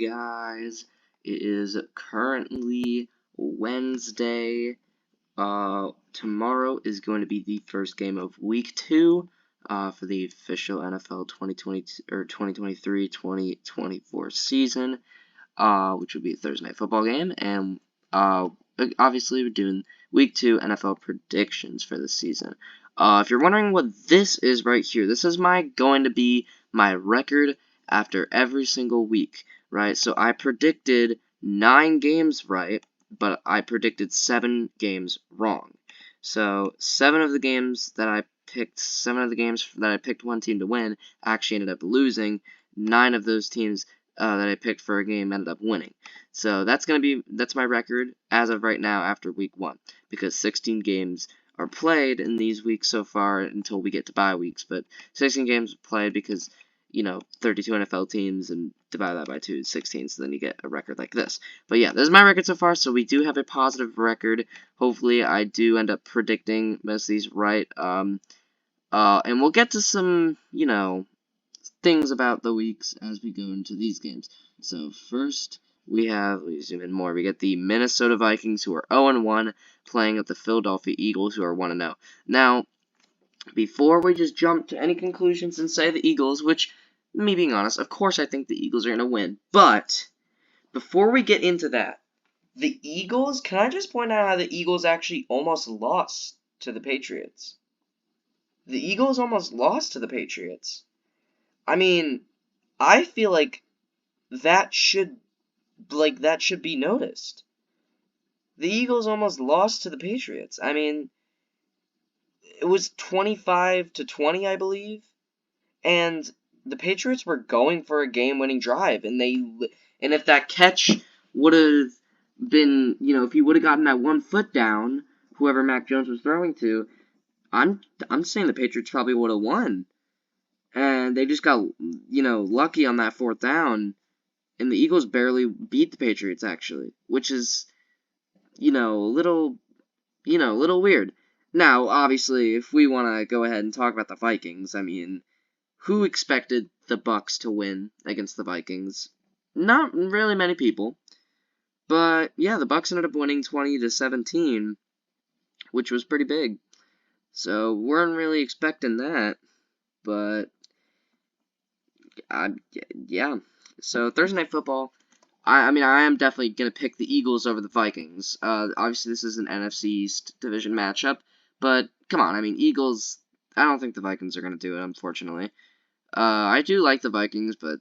guys. It is currently Wednesday. Tomorrow is going to be the first game of Week 2 for the official NFL 2020 or 2023-2024 season, which will be a Thursday night football game. And obviously, we're doing Week 2 NFL predictions for the season. If you're wondering what this is right here, this is going to be my record after every single week, right? So I predicted 9 games right, but I predicted 7 games wrong. So 7 of the games that I picked one team to win actually ended up losing. 9 of those teams that I picked for a game ended up winning. So that's my record as of right now after week 1, because 16 games are played in these weeks so far until we get to bye weeks, but 16 games played because, 32 NFL teams, and divide that by 2 is 16, so then you get a record like this. But yeah, this is my record so far, so we do have a positive record. Hopefully I do end up predicting most of these right, and we'll get to some, things about the weeks as we go into these games. So first, we zoom in more, we get the Minnesota Vikings, who are 0-1, playing at the Philadelphia Eagles, who are 1-0. Now, before we just jump to any conclusions and say the Eagles, which, me being honest, of course I think the Eagles are going to win, but before we get into that, the Eagles, can I just point out how the Eagles actually almost lost to the Patriots? The Eagles almost lost to the Patriots. I mean, I feel like that should be noticed. The Eagles almost lost to the Patriots. I mean, it was 25-20, I believe, and the Patriots were going for a game-winning drive, and if that catch would have been, if he would have gotten that 1 foot down, whoever Mac Jones was throwing to, I'm saying the Patriots probably would have won. And they just got, lucky on that 4th down, and the Eagles barely beat the Patriots, actually, which is, a little weird. Now, obviously, if we want to go ahead and talk about the Vikings, I mean, who expected the Bucs to win against the Vikings? Not really many people. But, yeah, the Bucs ended up winning 20-17, which was pretty big. So, weren't really expecting that. But, yeah. So, Thursday Night Football, I am definitely going to pick the Eagles over the Vikings. Obviously, this is an NFC East division matchup. But, come on, Eagles, I don't think the Vikings are going to do it, unfortunately. I do like the Vikings, but,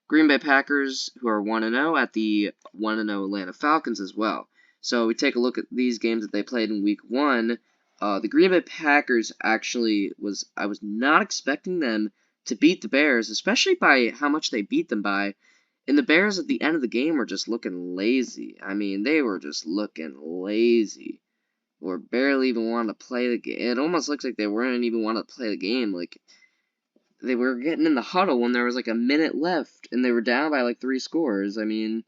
Green Bay Packers, who are 1-0, at the 1-0 Atlanta Falcons as well. So, we take a look at these games that they played in Week 1. The Green Bay Packers actually I was not expecting them to beat the Bears, especially by how much they beat them by. And the Bears at the end of the game were just looking lazy. They were just looking lazy. Or barely even wanting to play the game. It almost looks like they weren't even wanting to play the game. Like, they were getting in the huddle when there was like a minute left, and they were down by like 3 scores. You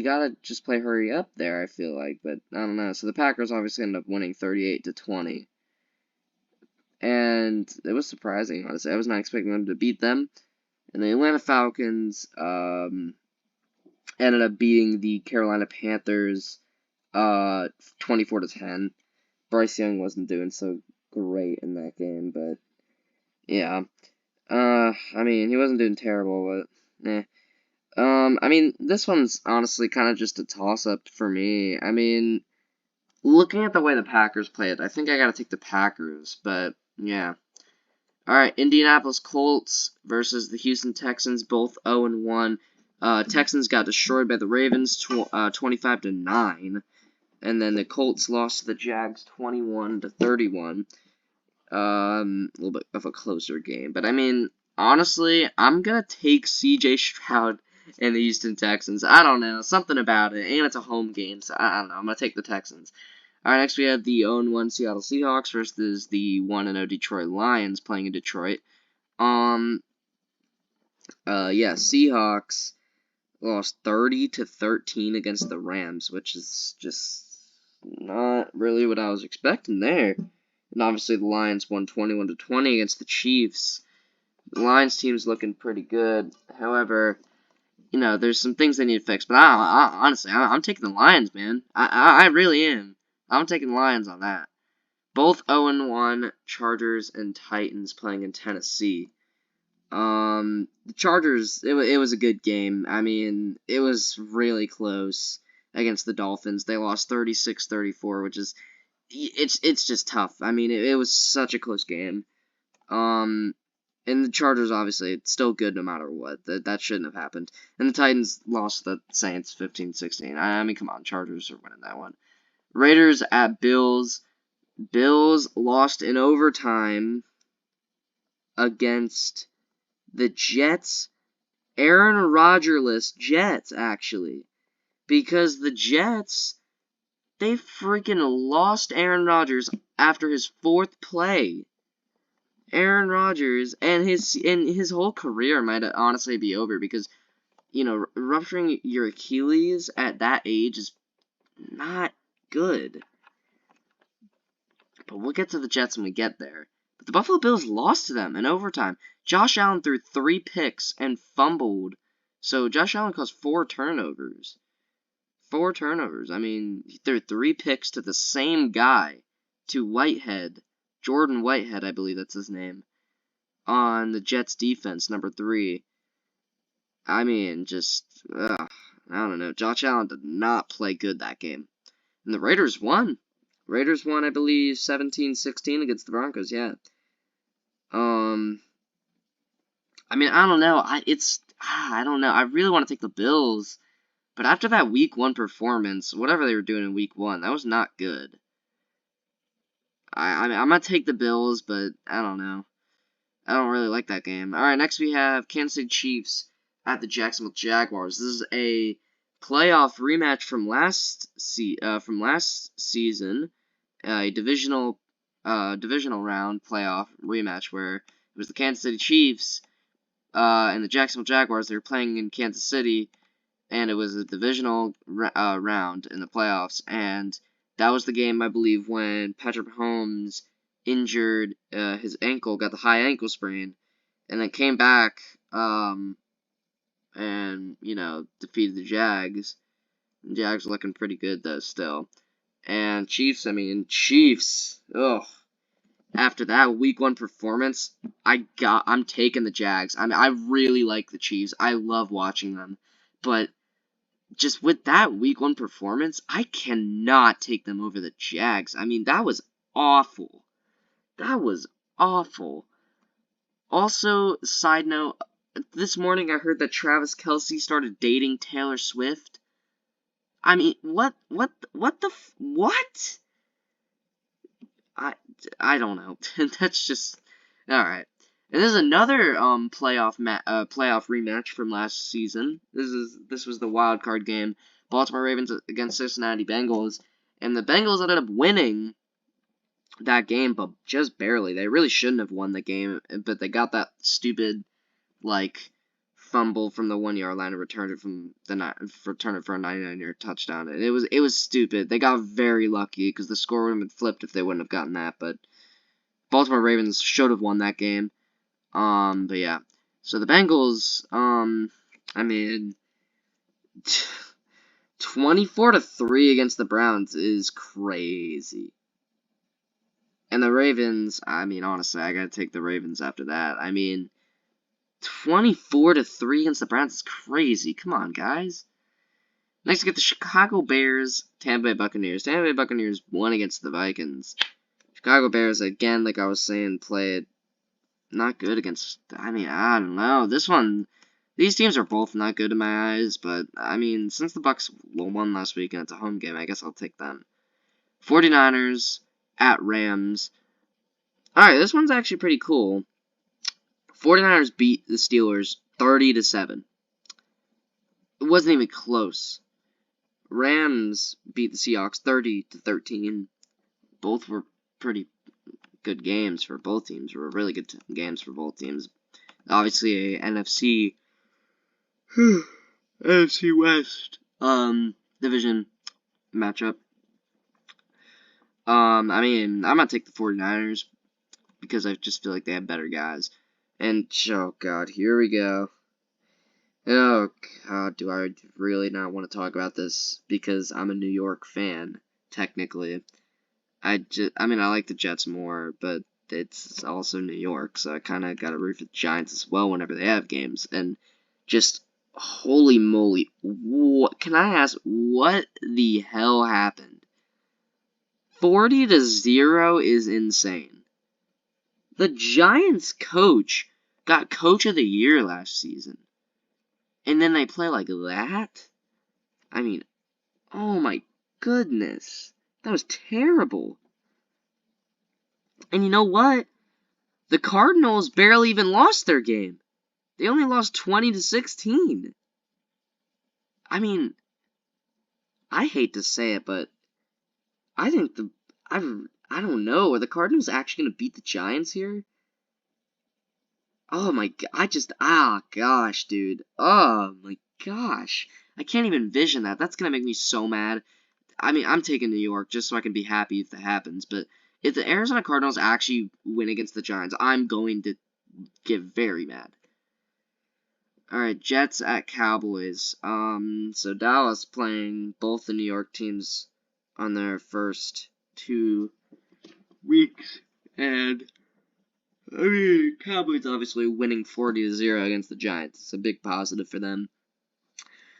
gotta just play hurry up there, I feel like. But, I don't know. So the Packers obviously ended up winning 38-20. And it was surprising, honestly. I was not expecting them to beat them. And the Atlanta Falcons ended up beating the Carolina Panthers 24-10. Bryce Young wasn't doing so great in that game, but yeah. He wasn't doing terrible, but this one's honestly kind of just a toss-up for me. Looking at the way the Packers played, I think I gotta take the Packers, but yeah. Alright, Indianapolis Colts versus the Houston Texans, both 0-1. Texans got destroyed by the Ravens 25-9. And then the Colts lost to the Jags 21-31. A little bit of a closer game. But, honestly, I'm going to take C.J. Stroud and the Houston Texans. I don't know. Something about it. And it's a home game, so I don't know. I'm going to take the Texans. Alright, next we have the 0-1 Seattle Seahawks versus the 1-0 Detroit Lions playing in Detroit. Seahawks lost 30-13 against the Rams, which is just not really what I was expecting there. And obviously the Lions won 21-20 against the Chiefs. The Lions team's looking pretty good. However, you know, there's some things they need to fix. But honestly, I'm taking the Lions, man. I really am. I'm taking the Lions on that. Both 0-1 Chargers and Titans playing in Tennessee. The Chargers, it was a good game. I mean, it was really close against the Dolphins. They lost 36-34, which is, it's just tough. I mean, it was such a close game. And the Chargers, obviously, it's still good no matter what. That shouldn't have happened. And the Titans lost the Saints 15-16. I mean, come on, Chargers are winning that one. Raiders at Bills. Bills lost in overtime against the Jets. Aaron Rodgers-less Jets, actually. Because the Jets, they freaking lost Aaron Rodgers after his 4th play. Aaron Rodgers and his whole career might honestly be over because, you know, rupturing your Achilles at that age is not good. But we'll get to the Jets when we get there. But the Buffalo Bills lost to them in overtime. Josh Allen threw 3 picks and fumbled. So Josh Allen caused 4 turnovers. 4 turnovers. I mean, he threw 3 picks to the same guy, to Whitehead. Jordan Whitehead, I believe that's his name. On the Jets defense, number 3. I mean, just, I don't know. Josh Allen did not play good that game. And the Raiders won. Raiders won, I believe, 17-16 against the Broncos, yeah. I mean, I don't know. I don't know. I really want to take the Bills. But after that Week 1 performance, whatever they were doing in Week 1, that was not good. I mean, I'm going to take the Bills, but I don't know. I don't really like that game. Alright, next we have Kansas City Chiefs at the Jacksonville Jaguars. This is a playoff rematch from last season, a divisional round playoff rematch where it was the Kansas City Chiefs and the Jacksonville Jaguars. They were playing in Kansas City, and it was a divisional round in the playoffs, and that was the game, I believe, when Patrick Mahomes injured his ankle, got the high ankle sprain, and then came back and, you know, defeated the Jags. The Jags are looking pretty good, though, still. And Chiefs, ugh. After that Week 1 performance, I'm taking the Jags. I mean, I really like the Chiefs. I love watching them. But just with that Week 1 performance, I cannot take them over the Jags. I mean, that was awful. That was awful. Also, side note, this morning I heard that Travis Kelce started dating Taylor Swift. I mean, what? I don't know. That's just alright. And this is another playoff rematch from last season. This was the wild card game. Baltimore Ravens against Cincinnati Bengals, and the Bengals ended up winning that game, but just barely. They really shouldn't have won the game, but they got that stupid fumble from the 1-yard line and returned it for a 99-yard touchdown. And it was stupid. They got very lucky because the score would have been flipped if they wouldn't have gotten that. But Baltimore Ravens should have won that game. But yeah. So the Bengals, I mean, 24-3 against the Browns is crazy. And the Ravens, I mean, honestly, I gotta take the Ravens after that. I mean, 24-3 against the Browns is crazy. Come on, guys. Next, we get the Chicago Bears, Tampa Bay Buccaneers. Tampa Bay Buccaneers won against the Vikings. Chicago Bears, again, like I was saying, played not good against, I mean, I don't know. These teams are both not good in my eyes, but, I mean, since the Bucs won last week and it's a home game, I guess I'll take them. 49ers at Rams. Alright, this one's actually pretty cool. 49ers beat the Steelers 30-7. It wasn't even close. Rams beat the Seahawks 30-13. Both were pretty good games for both teams. Were really good games for both teams. Obviously, a NFC West division matchup. I mean, I'm gonna take the 49ers because I just feel like they have better guys. And, oh god, here we go. Oh god, do I really not want to talk about this because I'm a New York fan, technically. I mean, I like the Jets more, but it's also New York, so I kind of got to root for the Giants as well whenever they have games. And just, holy moly, what, can I ask, what the hell happened? 40-0 is insane. The Giants coach got Coach of the Year last season. And then they play like that? I mean, oh my goodness. That was terrible. And you know what? The Cardinals barely even lost their game. They only lost 20-16. I mean, I hate to say it, but I think I don't know. Are the Cardinals actually going to beat the Giants here? Oh my gosh, dude. Oh my gosh. I can't even envision that. That's going to make me so mad. I mean, I'm taking New York just so I can be happy if that happens, but if the Arizona Cardinals actually win against the Giants, I'm going to get very mad. Alright, Jets at Cowboys. So Dallas playing both the New York teams on their first 2 weeks, and I mean, Cowboys obviously winning 40-0 against the Giants. It's a big positive for them.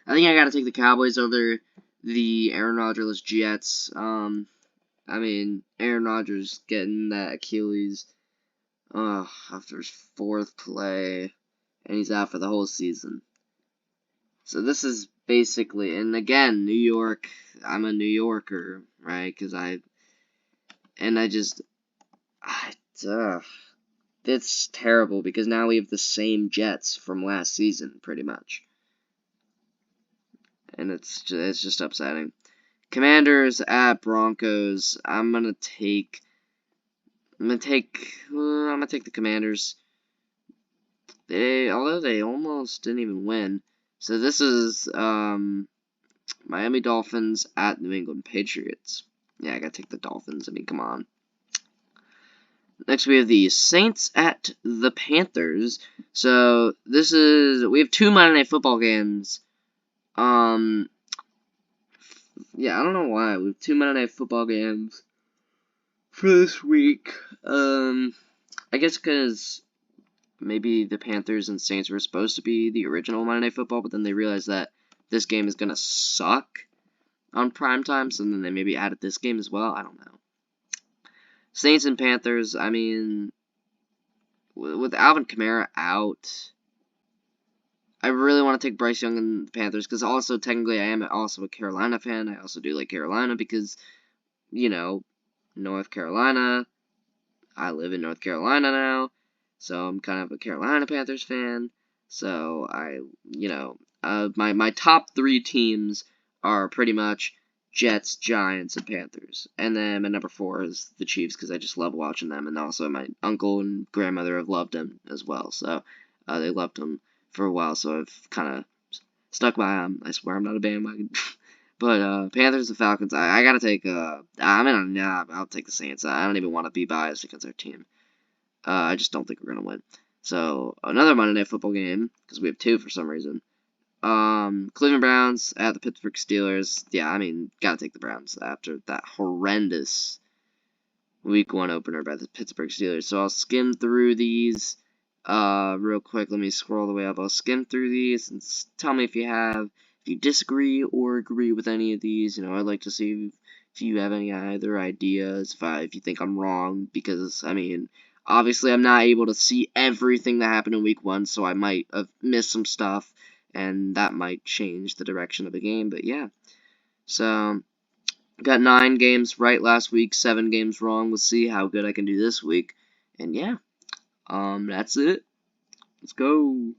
I think I gotta take the Cowboys over the Aaron Rodgers Jets. I mean, Aaron Rodgers getting that Achilles after his 4th play, and he's out for the whole season. So this is basically, and again, New York, I'm a New Yorker, right? It's terrible because now we have the same Jets from last season, pretty much. And it's just upsetting. Commanders at Broncos. I'm gonna take the Commanders. Although they almost didn't even win. So this is Miami Dolphins at New England Patriots. Yeah, I gotta take the Dolphins. I mean, come on. Next, we have the Saints at the Panthers. So we have 2 Monday Night Football games. Yeah, I don't know why. We have 2 Monday Night Football games for this week. I guess because maybe the Panthers and Saints were supposed to be the original Monday Night Football, but then they realized that this game is going to suck on primetime, so then they maybe added this game as well. I don't know. Saints and Panthers, I mean, with Alvin Kamara out, I really want to take Bryce Young and the Panthers, because also, technically, I am also a Carolina fan. I also do like Carolina because, you know, North Carolina, I live in North Carolina now, so I'm kind of a Carolina Panthers fan. So my top 3 teams are pretty much Jets, Giants, and Panthers. And then my number 4 is the Chiefs because I just love watching them. And also my uncle and grandmother have loved them as well. So they loved them for a while. So I've kind of stuck by them. I swear I'm not a bandwagon. But Panthers and Falcons, I gotta take. I'll take the Saints. I don't even want to be biased against our team. I just don't think we're gonna win. So another Monday Night Football game because we have 2 for some reason. Cleveland Browns at the Pittsburgh Steelers. Yeah, I mean, gotta take the Browns after that horrendous Week 1 opener by the Pittsburgh Steelers. So I'll skim through these real quick. Let me scroll all the way up. I'll skim through these and tell me if you disagree or agree with any of these. I'd like to see if you have any other ideas, if you think I'm wrong, because, I mean, obviously I'm not able to see everything that happened in Week 1, so I might have missed some stuff, and that might change the direction of the game, but yeah. So, got 9 games right last week, 7 games wrong. We'll see how good I can do this week, and yeah, that's it. Let's go.